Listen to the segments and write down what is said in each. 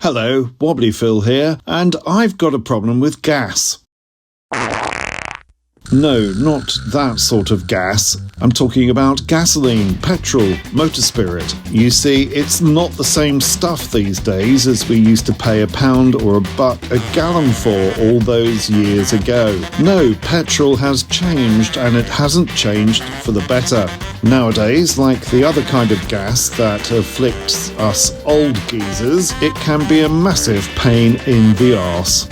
Hello, Wobbly Phil here, and I've got a problem with gas. No, not that sort of gas. I'm talking about gasoline, petrol, motor spirit. You see, it's not the same stuff these days as we used to pay £1 or $1 a gallon for all those years ago. No, petrol has changed, and it hasn't changed for the better. Nowadays, like the other kind of gas that afflicts us old geezers, it can be a massive pain in the arse.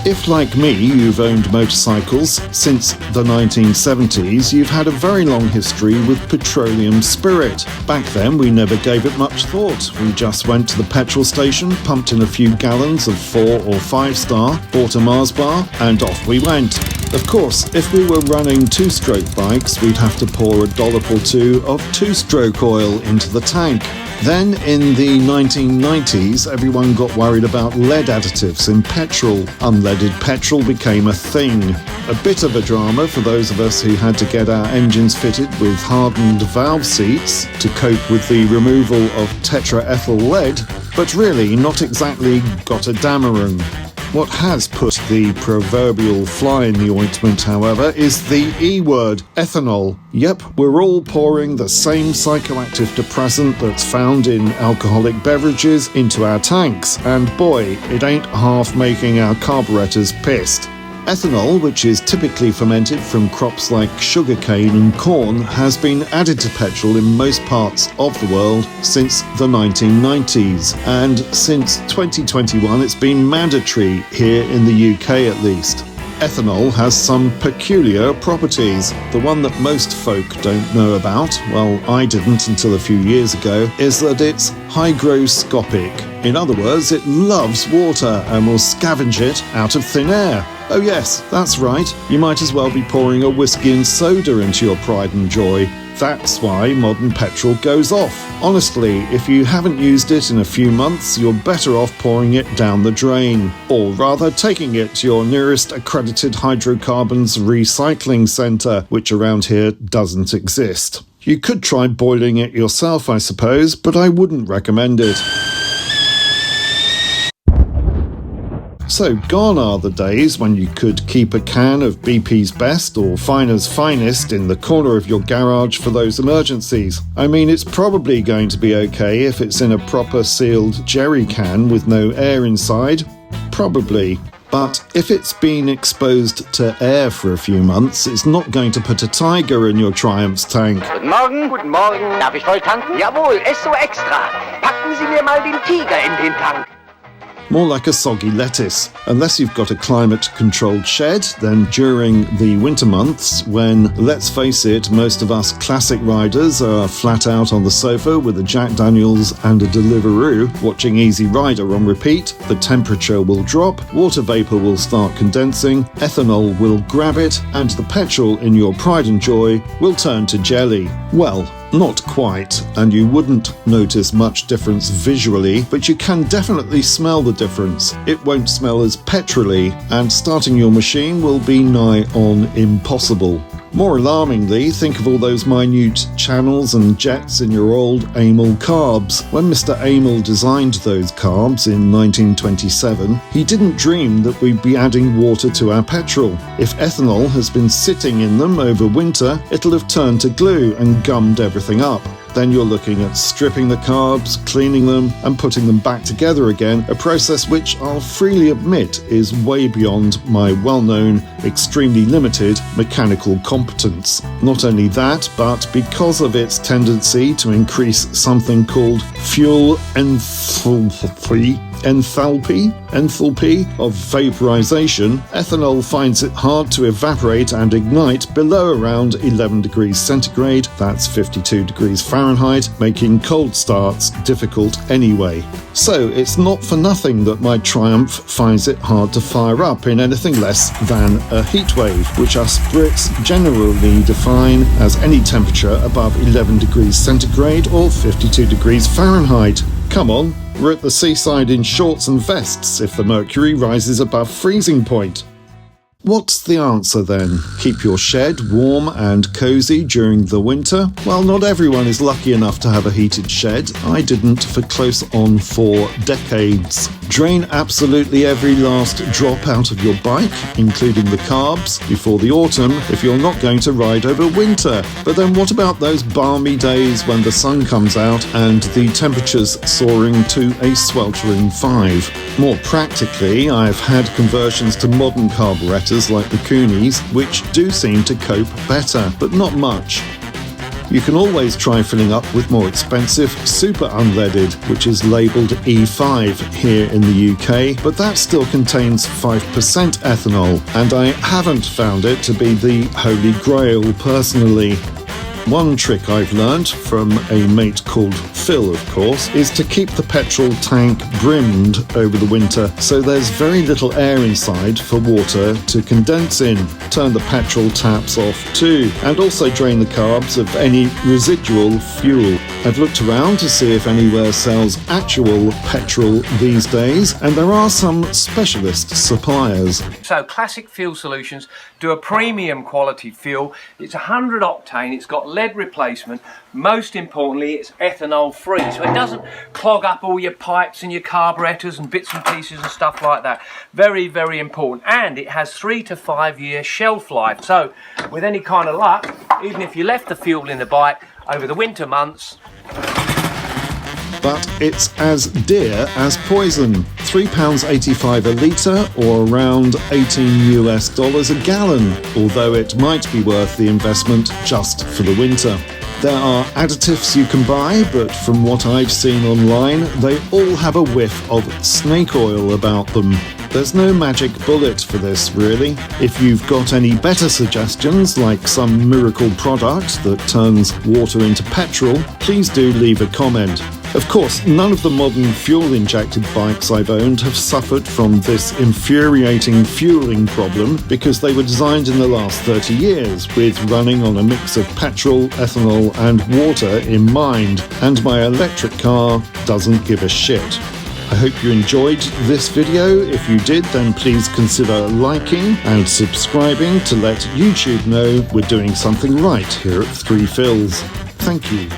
If, like me, you've owned motorcycles since the 1970s, you've had a very long history with petroleum spirit. Back then, we never gave it much thought. We just went to the petrol station, pumped in a few gallons of 4 or 5 star, bought a Mars bar, and off we went. Of course, if we were running 2-stroke bikes, we'd have to pour a dollop or two of 2-stroke oil into the tank. Then, in the 1990s, everyone got worried about lead additives in petrol. Unleaded petrol became a thing. A bit of a drama for those of us who had to get our engines fitted with hardened valve seats to cope with the removal of tetraethyl lead, but really not exactly got a dammerung. What has put the proverbial fly in the ointment, however, is the E word, ethanol. Yep, we're all pouring the same psychoactive depressant that's found in alcoholic beverages into our tanks, and boy, it ain't half making our carburetors pissed. Ethanol, which is typically fermented from crops like sugarcane and corn, has been added to petrol in most parts of the world since the 1990s, and since 2021 it's been mandatory here in the UK at least. Ethanol has some peculiar properties. The one that most folk don't know about, well, I didn't until a few years ago, is that it's hygroscopic. In other words, it loves water and will scavenge it out of thin air. Oh yes, that's right, you might as well be pouring a whiskey and soda into your pride and joy. That's why modern petrol goes off. Honestly, if you haven't used it in a few months, you're better off pouring it down the drain. Or rather, taking it to your nearest accredited hydrocarbons recycling centre, which around here doesn't exist. You could try boiling it yourself, I suppose, but I wouldn't recommend it. So gone are the days when you could keep a can of BP's Best or Finer's Finest in the corner of your garage for those emergencies. I mean, it's probably going to be okay if it's in a proper sealed jerry can with no air inside. Probably. But if it's been exposed to air for a few months, it's not going to put a tiger in your Triumph's tank. Guten Morgen. Guten Morgen. Darf ich voll tanken? Jawohl, Esso extra. Packen Sie mir mal den Tiger in den Tank. More like a soggy lettuce. Unless you've got a climate-controlled shed, then during the winter months, when, let's face it, most of us classic riders are flat out on the sofa with a Jack Daniels and a Deliveroo, watching Easy Rider on repeat, the temperature will drop, water vapour will start condensing, ethanol will grab it, and the petrol in your pride and joy will turn to jelly. Well, not quite, and you wouldn't notice much difference visually, but you can definitely smell the difference. It won't smell as petrol-y, and starting your machine will be nigh on impossible. More alarmingly, think of all those minute channels and jets in your old Amel carbs. When Mr. Amel designed those carbs in 1927, he didn't dream that we'd be adding water to our petrol. If ethanol has been sitting in them over winter, it'll have turned to glue and gummed everything up. Then you're looking at stripping the carbs, cleaning them, and putting them back together again, a process which I'll freely admit is way beyond my well-known, extremely limited mechanical competence. Not only that, but because of its tendency to increase something called fuel enthalpy of vaporization, ethanol finds it hard to evaporate and ignite below around 11 degrees centigrade, that's 52 degrees Fahrenheit, making cold starts difficult anyway. So it's not for nothing that my Triumph finds it hard to fire up in anything less than a heatwave, which us Brits generally define as any temperature above 11 degrees centigrade or 52 degrees Fahrenheit. Come on, we're at the seaside in shorts and vests if the mercury rises above freezing point. What's the answer then? Keep your shed warm and cosy during the winter? Well, not everyone is lucky enough to have a heated shed. I didn't for close on 4 decades. Drain absolutely every last drop out of your bike, including the carbs, before the autumn if you're not going to ride over winter. But then what about those balmy days when the sun comes out and the temperatures soaring to a sweltering 5? More practically, I've had conversions to modern carburetors like the Coonies, which do seem to cope better, but not much. You can always try filling up with more expensive super unleaded, which is labelled E5 here in the UK, but that still contains 5% ethanol, and I haven't found it to be the holy grail personally. One trick I've learned from a mate called Phil, of course, is to keep the petrol tank brimmed over the winter so there's very little air inside for water to condense in. Turn the petrol taps off too, and also drain the carbs of any residual fuel. I've looked around to see if anywhere sells actual petrol these days, and there are some specialist suppliers. So Classic Fuel Solutions do a premium quality fuel. It's 100 octane, it's got lead replacement, most importantly it's ethanol free, so it doesn't clog up all your pipes and your carburetors and bits and pieces and stuff like that. Very, very important. And it has 3 to 5 year shelf life, so with any kind of luck, even if you left the fuel in the bike over the winter months. But it's as dear as poison. £3.85 a litre, or around $18 a gallon, although it might be worth the investment just for the winter. There are additives you can buy, but from what I've seen online, they all have a whiff of snake oil about them. There's no magic bullet for this, really. If you've got any better suggestions, like some miracle product that turns water into petrol, please do leave a comment. Of course, none of the modern fuel-injected bikes I've owned have suffered from this infuriating fueling problem because they were designed in the last 30 years with running on a mix of petrol, ethanol and water in mind, and my electric car doesn't give a shit. I hope you enjoyed this video. If you did, then please consider liking and subscribing to let YouTube know we're doing something right here at 3 Phils. Thank you.